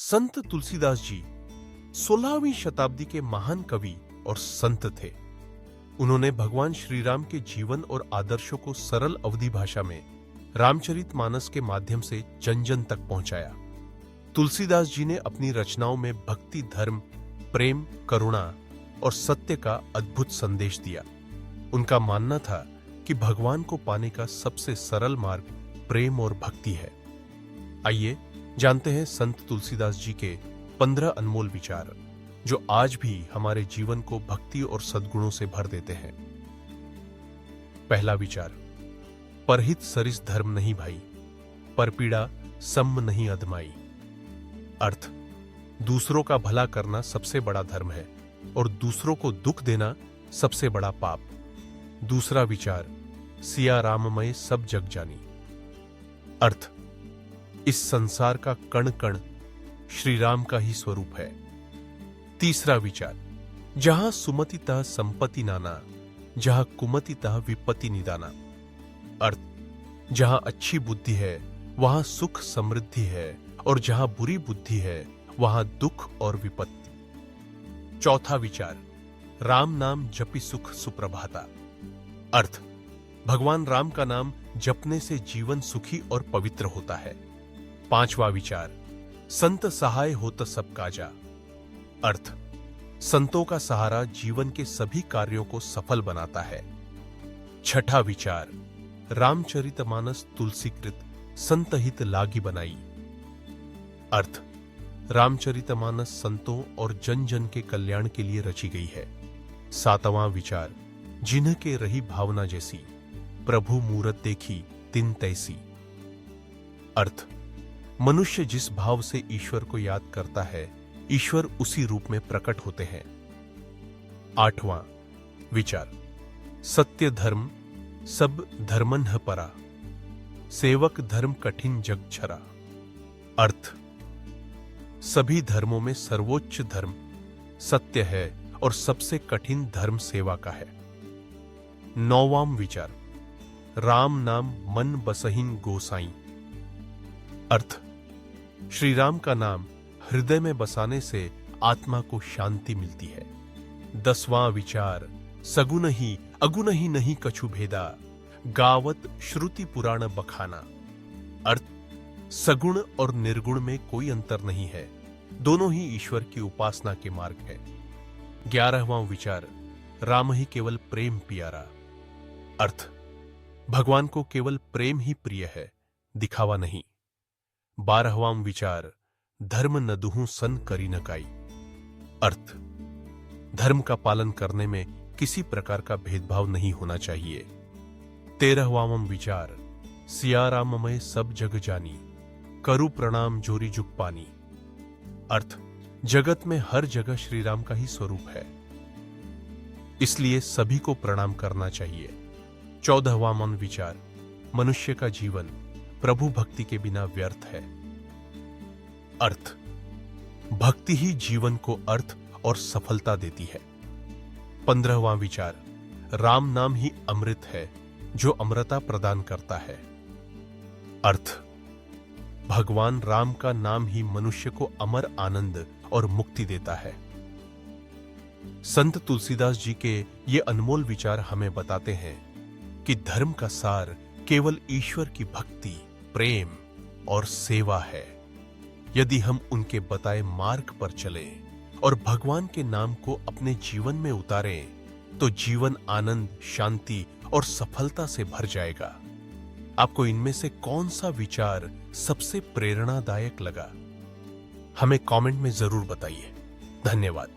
संत तुलसीदास जी 16वीं शताब्दी के महान कवि और संत थे। उन्होंने भगवान श्री राम के जीवन और आदर्शों को सरल अवधी भाषा में रामचरितमानस के माध्यम से जन जन तक पहुंचाया। तुलसीदास जी ने अपनी रचनाओं में भक्ति, धर्म, प्रेम, करुणा और सत्य का अद्भुत संदेश दिया। उनका मानना था कि भगवान को पाने का सबसे सरल मार्ग प्रेम और भक्ति है। आइए जानते हैं संत तुलसीदास जी के 15 अनमोल विचार, जो आज भी हमारे जीवन को भक्ति और सद्गुणों से भर देते हैं। पहला विचार, परहित सरिस धर्म नहीं भाई, परपीड़ा सम नहीं अधमाई। अर्थ, दूसरों का भला करना सबसे बड़ा धर्म है और दूसरों को दुख देना सबसे बड़ा पाप। दूसरा विचार, सिया राममय सब जग जानी। अर्थ, इस संसार का कण कण श्री राम का ही स्वरूप है। तीसरा विचार, जहां सुमतितः संपत्ति नाना, जहां कुमतितः विपत्ति निदाना। अर्थ, जहां अच्छी बुद्धि है वहां सुख समृद्धि है और जहां बुरी बुद्धि है वहां दुख और विपत्ति। चौथा विचार, राम नाम जपि सुख सुप्रभाता। अर्थ, भगवान राम का नाम जपने से जीवन सुखी और पवित्र होता है। पांचवा विचार, संत सहाय होत सब काजा। अर्थ, संतों का सहारा जीवन के सभी कार्यों को सफल बनाता है। छठा विचार, रामचरितमानस तुलसीकृत संत हित लागी बनाई। अर्थ, रामचरितमानस संतों और जन जन के कल्याण के लिए रची गई है। सातवां विचार, जिन्ह के रही भावना जैसी, प्रभु मूरत देखी तिन तैसी। अर्थ, मनुष्य जिस भाव से ईश्वर को याद करता है, ईश्वर उसी रूप में प्रकट होते हैं। आठवां विचार, सत्य धर्म सब धर्मन्ह परा, सेवक धर्म कठिन जग छरा। अर्थ, सभी धर्मों में सर्वोच्च धर्म सत्य है और सबसे कठिन धर्म सेवा का है। नौवां विचार, राम नाम मन बसहीन गोसाई। अर्थ, श्री राम का नाम हृदय में बसाने से आत्मा को शांति मिलती है। 10वां विचार, सगुन ही अगुन ही नहीं कछु भेदा, गावत श्रुति पुराण बखाना। अर्थ, सगुण और निर्गुण में कोई अंतर नहीं है, दोनों ही ईश्वर की उपासना के मार्ग है। 11वां विचार, राम ही केवल प्रेम प्यारा। अर्थ, भगवान को केवल प्रेम ही प्रिय है, दिखावा नहीं। 12वां विचार, धर्म न दुहु सन करी न काई। अर्थ, धर्म का पालन करने में किसी प्रकार का भेदभाव नहीं होना चाहिए। 13वां विचार, सिया राममय सब जग जानी, करु प्रणाम जोरी जुग पानी। अर्थ, जगत में हर जगह श्री राम का ही स्वरूप है, इसलिए सभी को प्रणाम करना चाहिए। 14वां विचार, मनुष्य का जीवन प्रभु भक्ति के बिना व्यर्थ है। अर्थ, भक्ति ही जीवन को अर्थ और सफलता देती है। 15वां विचार, राम नाम ही अमृत है जो अमृता प्रदान करता है। अर्थ, भगवान राम का नाम ही मनुष्य को अमर आनंद और मुक्ति देता है। संत तुलसीदास जी के ये अनमोल विचार हमें बताते हैं कि धर्म का सार केवल ईश्वर की भक्ति, प्रेम और सेवा है। यदि हम उनके बताए मार्ग पर चलें और भगवान के नाम को अपने जीवन में उतारें, तो जीवन आनंद, शांति और सफलता से भर जाएगा। आपको इनमें से कौन सा विचार सबसे प्रेरणादायक लगा? हमें कमेंट में जरूर बताइए। धन्यवाद।